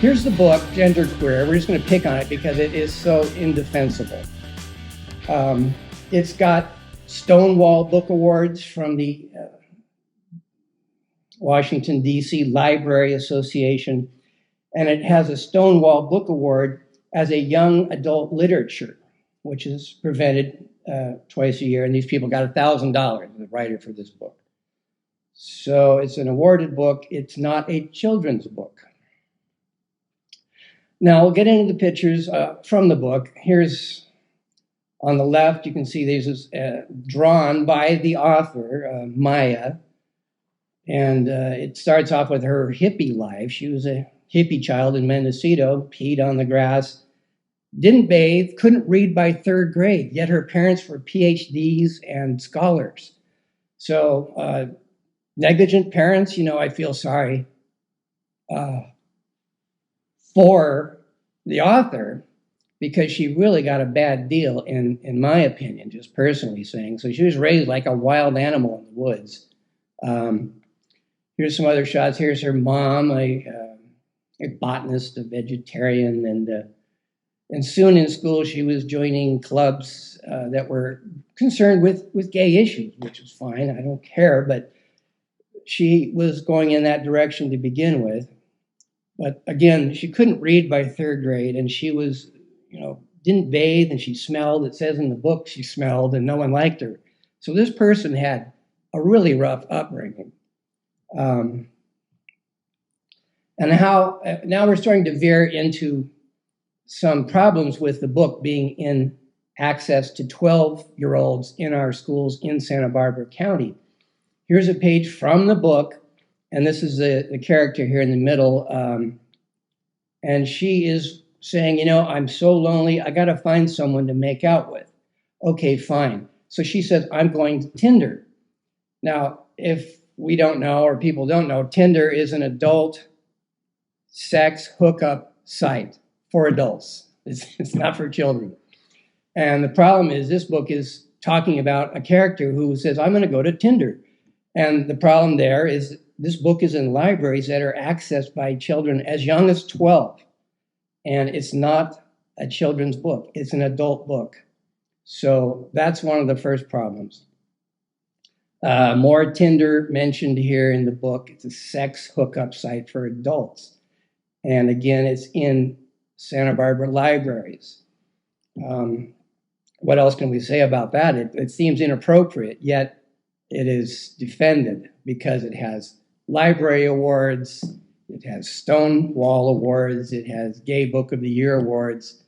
Here's the book, Genderqueer. We're just going to pick on it because it is so indefensible. It's got Stonewall Book Awards from the Washington, D.C. Library Association, and it has a Stonewall Book Award as a young adult literature, which is presented twice a year, and these people got $1,000, the writer for this book. So it's an awarded book. It's not a children's book. Now we'll get into the pictures from the book. Here's on the left, you can see this is drawn by the author, Maya. And it starts off with her hippie life. She was a hippie child in Mendocino, peed on the grass, didn't bathe, couldn't read by third grade, yet her parents were PhDs and scholars. So negligent parents, I feel sorry for the author, because she really got a bad deal, in my opinion, just personally saying. So she was raised like a wild animal in the woods. Here's some other shots. Here's her mom, a botanist, a vegetarian, and soon in school she was joining clubs that were concerned with gay issues, which was fine. I don't care, but she was going in that direction to begin with. But again, she couldn't read by third grade, and she was, didn't bathe, and she smelled. It says in the book she smelled, and no one liked her. So this person had a really rough upbringing. And now we're starting to veer into some problems with the book being in access to 12-year-olds in our schools in Santa Barbara County. Here's a page from the book, and this is the character here in the middle. And she is saying, I'm so lonely, I got to find someone to make out with. Okay, fine. So she says, I'm going to Tinder. Now, if we don't know, or people don't know, Tinder is an adult sex hookup site for adults. It's not for children. And the problem is this book is talking about a character who says, I'm going to go to Tinder. And the problem there is this book is in libraries that are accessed by children as young as 12. And it's not a children's book. It's an adult book. So that's one of the first problems. More Tinder mentioned here in the book. It's a sex hookup site for adults. And again, it's in Santa Barbara libraries. What else can we say about that? It seems inappropriate, yet it is defended because it has library awards, it has Stonewall awards, it has Gay Book of the Year awards.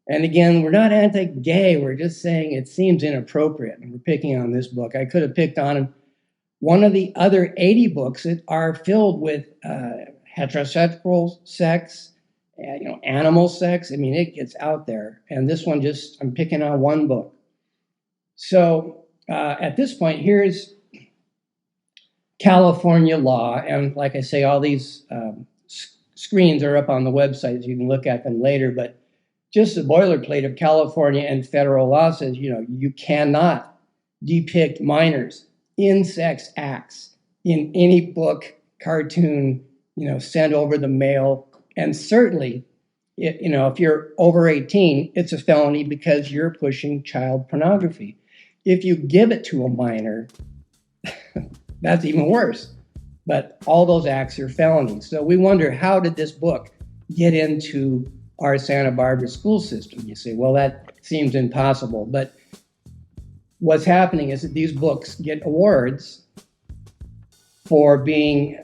And again, we're not anti-gay, we're just saying it seems inappropriate, and we're picking on this book. I could have picked on one of the other 80 books that are filled with heterosexual sex, animal sex. I mean, it gets out there. And this one I'm picking on one book. So at this point, here's California law. And like I say, all these screens are up on the website, so you can look at them later. But just the boilerplate of California and federal law says, you cannot depict minors in sex acts in any book, cartoon, sent over the mail. And certainly, if you're over 18, it's a felony because you're pushing child pornography. If you give it to a minor, that's even worse. But all those acts are felonies. So we wonder, how did this book get into our Santa Barbara school system? You say, well, that seems impossible. But what's happening is that these books get awards for being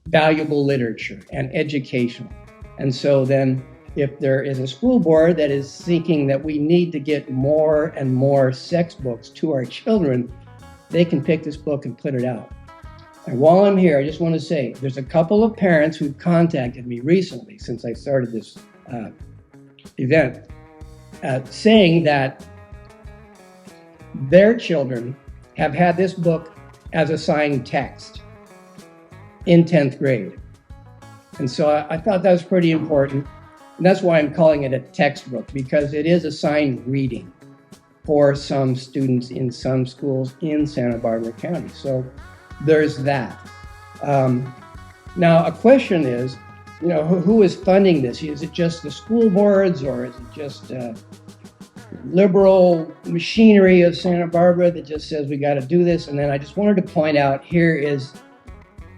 valuable literature and educational. And so then if there is a school board that is thinking that we need to get more and more sex books to our children, they can pick this book and put it out. And while I'm here, I just want to say there's a couple of parents who've contacted me recently since I started this event, saying that their children have had this book as assigned text in 10th grade. And so I thought that was pretty important. And that's why I'm calling it a textbook, because it is assigned reading for some students in some schools in Santa Barbara County. So there's that. Now, a question is, who is funding this? Is it just the school boards, or is it just liberal machinery of Santa Barbara that just says we got to do this? And then I just wanted to point out, here is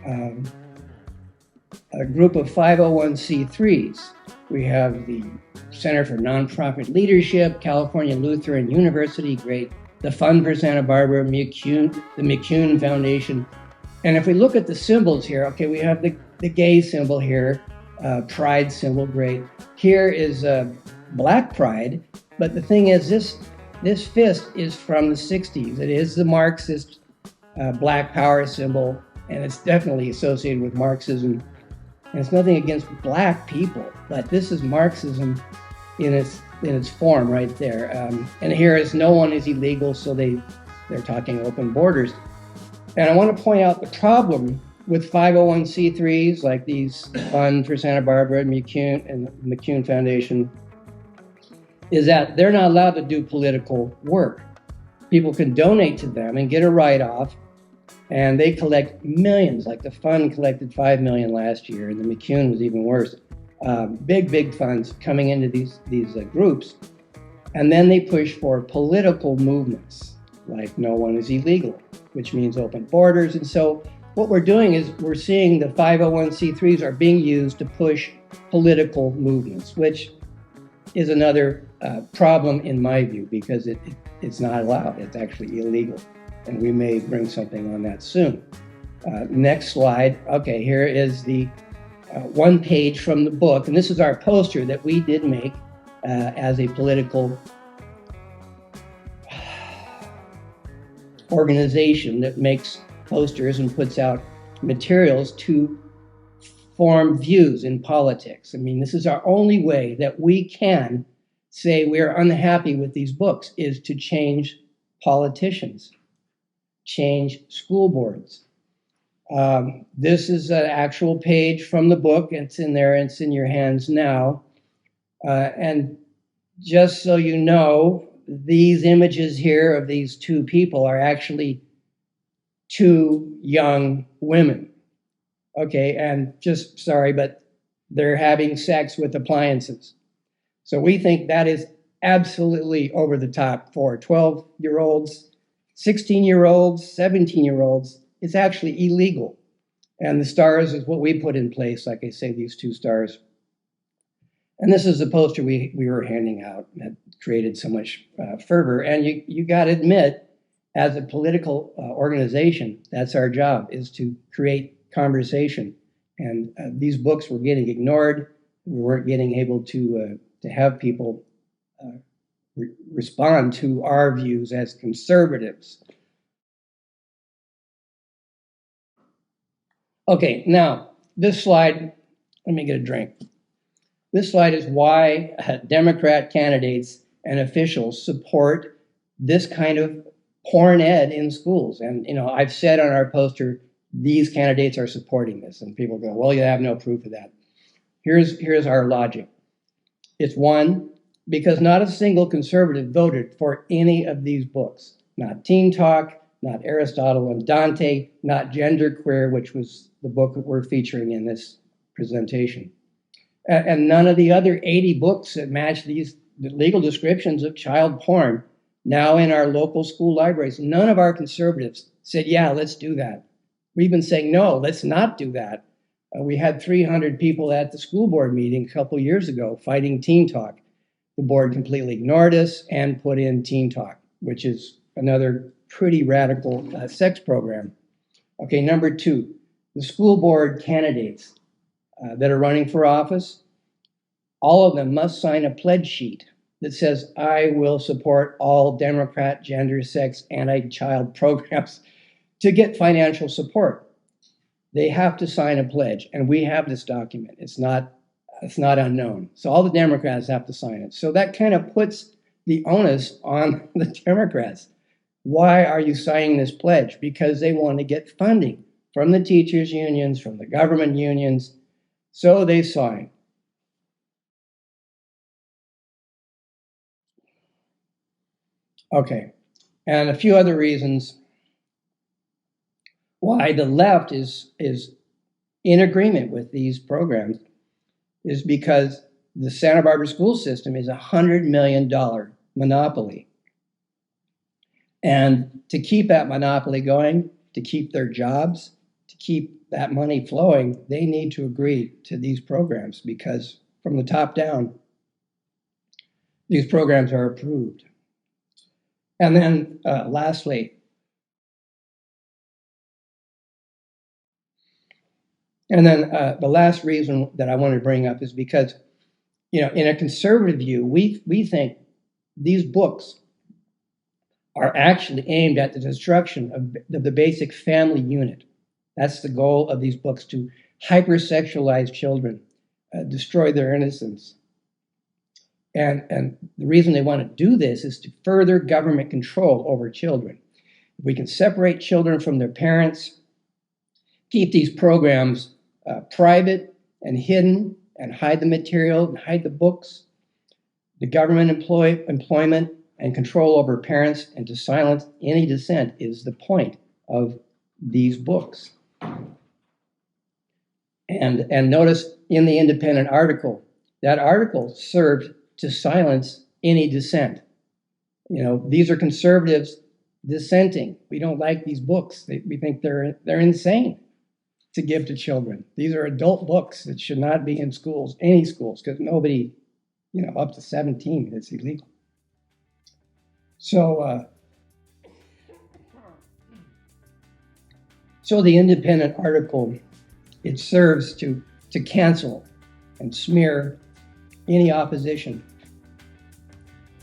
a group of 501c3s. We have the Center for Nonprofit Leadership, California Lutheran University, great, the Fund for Santa Barbara, the McCune Foundation. And if we look at the symbols here, okay, we have the gay symbol here, pride symbol, great. Here is black pride, but the thing is, this fist is from the 60s. It is the Marxist black power symbol, and it's definitely associated with Marxism. And it's nothing against black people, but this is Marxism in its form right there. And here is no one is illegal, so they're talking open borders. And I want to point out the problem with 501c3s like these Fund for Santa Barbara, McCune, and the McCune Foundation, is that they're not allowed to do political work. People can donate to them and get a write-off, and they collect millions. Like the Fund collected $5 million last year, and the McCune was even worse. Big funds coming into these groups, and then they push for political movements like no one is illegal, which means open borders. And so what we're doing is we're seeing the 501c3s are being used to push political movements, which is another problem in my view, because it's not allowed. It's actually illegal. And we may bring something on that soon. Next slide. Okay, here is the one page from the book. And this is our poster that we did make as a political organization that makes posters and puts out materials to form views in politics. I mean, this is our only way that we can say we're unhappy with these books, is to change politicians, change school boards. This is an actual page from the book. It's in there. It's in your hands now. And just so you know, these images here of these two people are actually two young women. Okay, and just sorry, but they're having sex with appliances. So we think that is absolutely over the top for 12-year-olds, 16-year-olds, 17-year-olds. It's actually illegal. And the stars is what we put in place, like I say, these two stars. And this is the poster we were handing out that created so much fervor. And you got to admit, as a political organization, that's our job, is to create conversation. And these books were getting ignored. We weren't getting able to have people respond to our views as conservatives. Okay, now this slide, let me get a drink. This slide is why Democrat candidates and officials support this kind of porn ed in schools. And I've said on our poster, these candidates are supporting this, and people go, well, you have no proof of that. Here's our logic. It's one, because not a single conservative voted for any of these books. Not Teen Talk, not Aristotle and Dante, not Genderqueer, which was the book that we're featuring in this presentation. And none of the other 80 books that match these legal descriptions of child porn now in our local school libraries. None of our conservatives said, yeah, let's do that. We've been saying, no, let's not do that. We had 300 people at the school board meeting a couple years ago fighting Teen Talk. The board completely ignored us and put in Teen Talk, which is another pretty radical sex program. Okay, number two, the school board candidates that are running for office, all of them must sign a pledge sheet that says, I will support all Democrat gender, sex, anti-child programs to get financial support. They have to sign a pledge, and we have this document. It's not unknown. So all the Democrats have to sign it. So that kind of puts the onus on the Democrats. Why are you signing this pledge? Because they want to get funding from the teachers' unions, from the government unions. So they sign. Okay, and a few other reasons why the left is in agreement with these programs. is because the Santa Barbara school system is a $100 million monopoly. And to keep that monopoly going, to keep their jobs, to keep that money flowing, they need to agree to these programs, because from the top down, these programs are approved. And then lastly, the last reason that I want to bring up is because, in a conservative view, we think these books are actually aimed at the destruction of the basic family unit. That's the goal of these books, to hypersexualize children, destroy their innocence. And the reason they want to do this is to further government control over children. If we can separate children from their parents, keep these programs private and hidden, and hide the material, and hide the books, the government employment and control over parents, and to silence any dissent is the point of these books. And notice in the Independent article, that article served to silence any dissent. These are conservatives dissenting. We don't like these books. We think they're insane to give to children. These are adult books that should not be in schools, any schools, because nobody, up to 17, it's illegal. So the Independent article, it serves to cancel and smear any opposition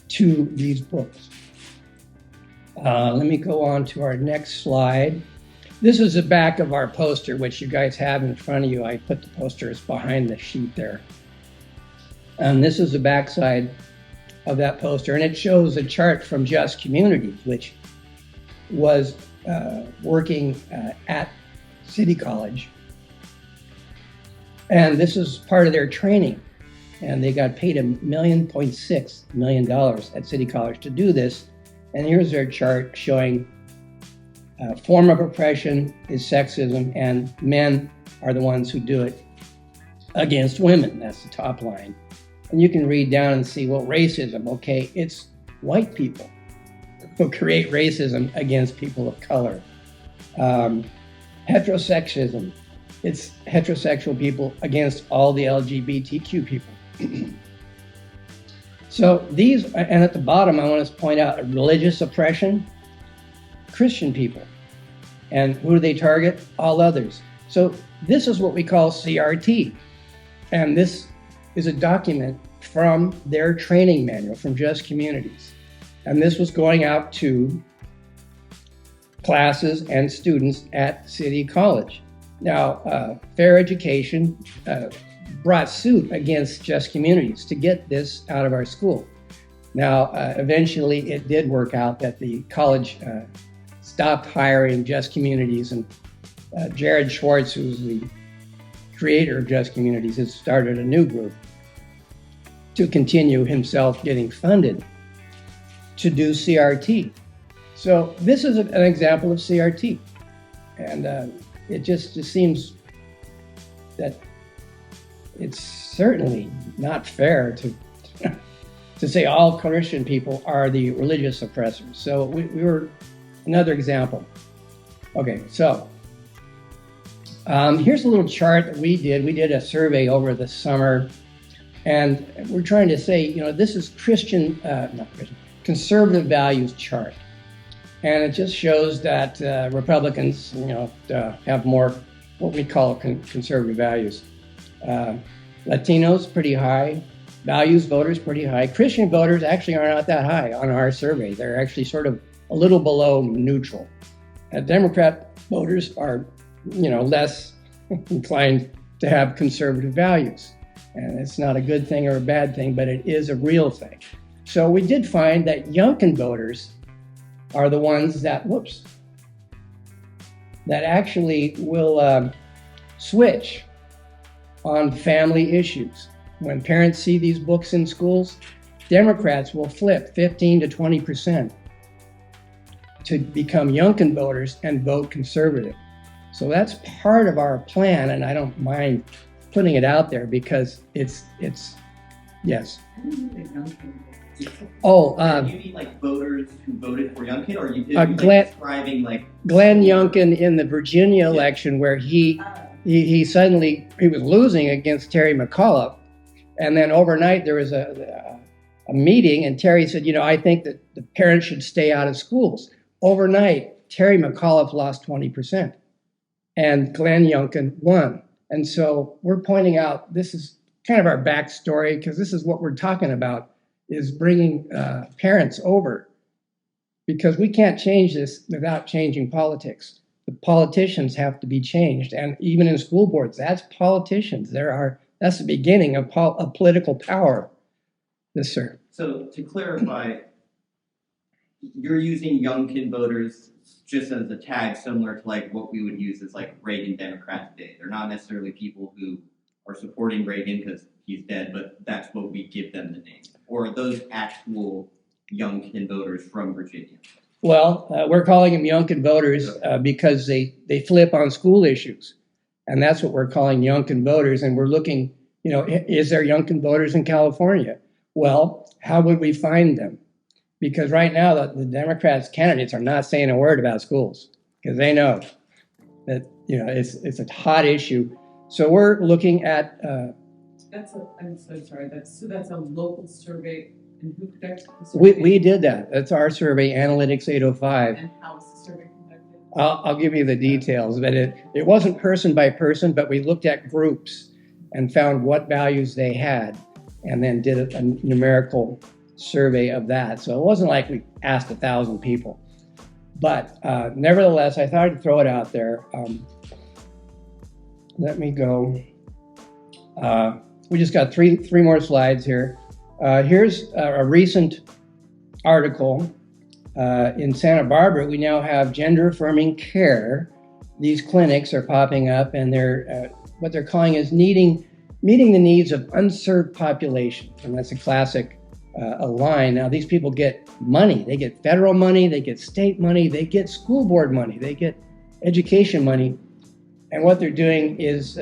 to these books. Let me go on to our next slide. This is the back of our poster, which you guys have in front of you. I put the posters behind the sheet there. And this is the backside of that poster, and it shows a chart from Just Communities, which was working at City College. And this is part of their training. And they got paid $1.6 million at City College to do this. And here's their chart showing form of oppression is sexism, and men are the ones who do it against women. That's the top line. And you can read down and see, well, racism, okay, it's white people who create racism against people of color. Heterosexism, it's heterosexual people against all the LGBTQ people. So these, and at the bottom, I want to point out religious oppression, Christian people. And who do they target? All others. So this is what we call CRT. And this is a document from their training manual, from Just Communities. And this was going out to classes and students at City College. Now, Fair Education brought suit against Just Communities to get this out of our school. Now, eventually it did work out that the college stopped hiring Just Communities, and Jared Schwartz, who's the creator of Just Communities, has started a new group to continue himself getting funded to do CRT. So this is an example of CRT. And it just seems that it's certainly not fair to say all Christian people are the religious oppressors. So we were another example. Okay, so here's a little chart that we did. We did a survey over the summer, and we're trying to say, this is conservative values chart. And it just shows that Republicans, have more what we call conservative values. Latinos, pretty high. Values voters, pretty high. Christian voters actually are not that high on our survey. They're actually sort of a little below neutral. Democrat voters are, less inclined to have conservative values. And it's not a good thing or a bad thing, but it is a real thing. So we did find that Youngkin voters are the ones that actually will switch on family issues. When parents see these books in schools, Democrats will flip 15 to 20% to become Youngkin voters and vote conservative. So that's part of our plan, and I don't mind putting it out there because it's yes. Oh, you mean like voters who voted for Youngkin, or you describing like Glenn Youngkin in the Virginia election where he suddenly was losing against Terry McAuliffe, and then overnight there was a meeting, and Terry said, I think that the parents should stay out of schools. Overnight, Terry McAuliffe lost 20%, and Glenn Youngkin won. And so we're pointing out this is kind of our backstory, because this is what we're talking about, is bringing parents over, because we can't change this without changing politics. The politicians have to be changed, and even in school boards, that's politicians. That's the beginning of political power. Yes, sir. So to clarify, you're using Youngkin voters just as a tag similar to like what we would use as like Reagan Democrats today. They're not necessarily people who are supporting Reagan because he's dead, but that's what we give them the name. Or are those actual Youngkin voters from Virginia? Well, we're calling them Youngkin voters because they flip on school issues. And that's what we're calling Youngkin voters. And we're looking, is there Youngkin voters in California? Well, how would we find them? Because right now the Democrats candidates are not saying a word about schools because they know that, it's a hot issue. So we're looking at. I'm so sorry. That's a local survey, and who conducted the survey? We did that. That's our survey, Analytics 805. And how was the survey conducted? I'll give you the details, but it wasn't person by person, but we looked at groups and found what values they had, and then did a numerical survey of that. So it wasn't like we asked 1,000 people, but nevertheless, I thought I'd throw it out there. Let me go. We just got three more slides here. Here's a recent article. In Santa Barbara, we now have gender-affirming care. These clinics are popping up, and they're what they're calling is meeting the needs of unserved populations. And that's a classic line. Now, these people get money. They get federal money. They get state money. They get school board money. They get education money. And what they're doing is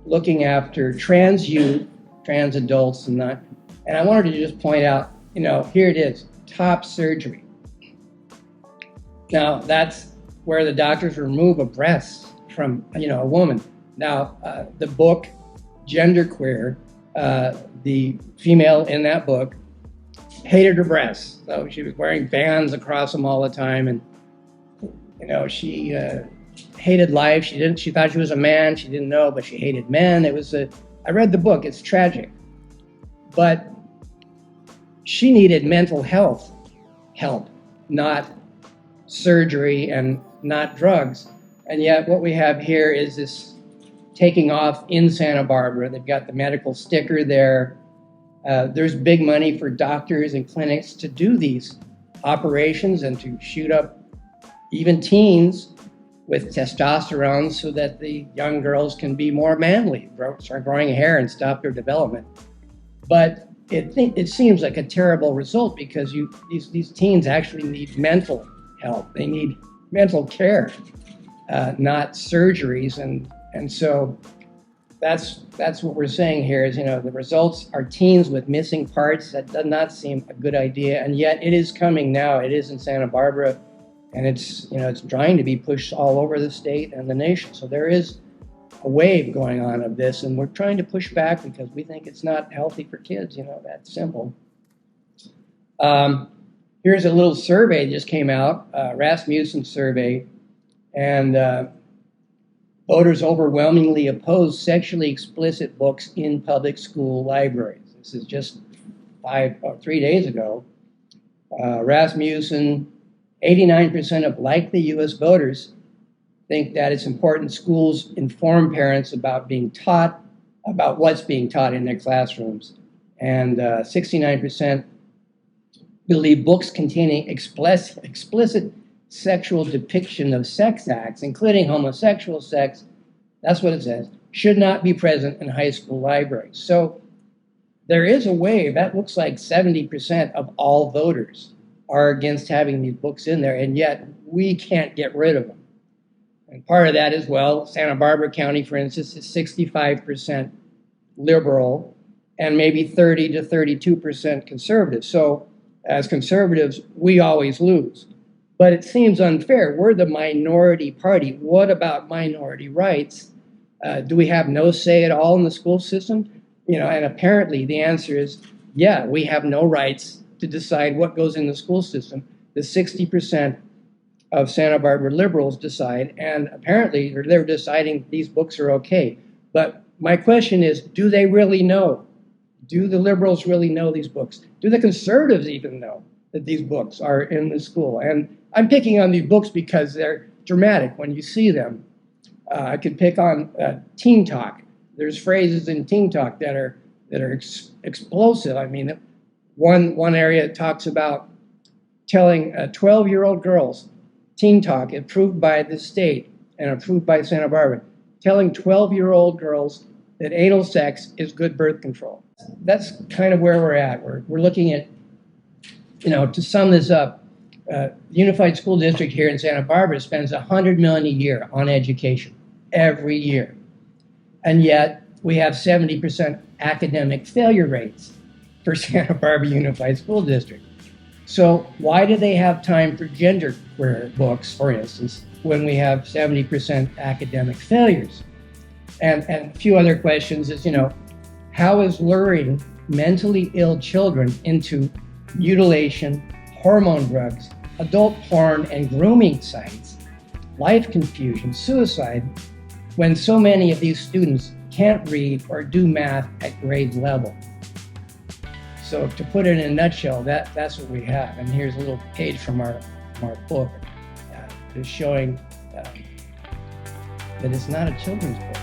looking after trans youth, trans adults, and I wanted to just point out, here it is, top surgery. Now, that's where the doctors remove a breast from, a woman. Now, the book, Genderqueer, the female in that book hated her breasts. So she was wearing bands across them all the time, and, she hated life. She thought she was a man. She didn't know, but she hated men. I read the book. It's tragic. But she needed mental health help, not surgery and not drugs. And yet what we have here is this taking off in Santa Barbara. They've got the medical sticker there. There's big money for doctors and clinics to do these operations and to shoot up even teens with testosterone so that the young girls can be more manly, start growing hair and stop their development. But it seems like a terrible result because these teens actually need mental help. They need mental care, not surgeries. And so that's what we're saying here is, the results are teens with missing parts. That does not seem a good idea. And yet it is coming now. It is in Santa Barbara. And it's trying to be pushed all over the state and the nation. So there is a wave going on of this, and we're trying to push back because we think it's not healthy for kids, that's simple. Here's a little survey that just came out, Rasmussen survey, and voters overwhelmingly oppose sexually explicit books in public school libraries. This is just 3 days ago. Rasmussen, 89% of likely U.S. voters think that it's important schools inform parents about what's being taught in their classrooms. And 69% believe books containing explicit sexual depiction of sex acts, including homosexual sex, that's what it says, should not be present in high school libraries. So there is a wave. That looks like 70% of all voters are against having these books in there, and yet we can't get rid of them. And part of that is, well, Santa Barbara County, for instance, is 65% liberal and maybe 30 to 32% conservative. So as conservatives, we always lose. But it seems unfair. We're the minority party. What about minority rights? Do we have no say at all in the school system? And apparently the answer is, yeah, we have no rights to decide what goes in the school system. The 60% of Santa Barbara liberals decide, and apparently they're deciding these books are okay. But my question is, do they really know? Do the liberals really know these books? Do the conservatives even know that these books are in the school? And I'm picking on these books because they're dramatic when you see them. I could pick on teen talk. There's phrases in teen talk that are explosive. I mean, one area talks about telling 12-year-old girls, teen talk approved by the state and approved by Santa Barbara, telling 12-year-old girls that anal sex is good birth control. That's kind of where we're at. We're looking at, to sum this up, the Unified School District here in Santa Barbara spends $100 million a year on education every year. And yet we have 70% academic failure rates for Santa Barbara Unified School District. So why do they have time for genderqueer books, for instance, when we have 70% academic failures? And a few other questions is, how is luring mentally ill children into mutilation, hormone drugs, adult porn, and grooming sites, life confusion, suicide, when so many of these students can't read or do math at grade level? So to put it in a nutshell, that's what we have. And here's a little page from our book, just showing that it's not a children's book.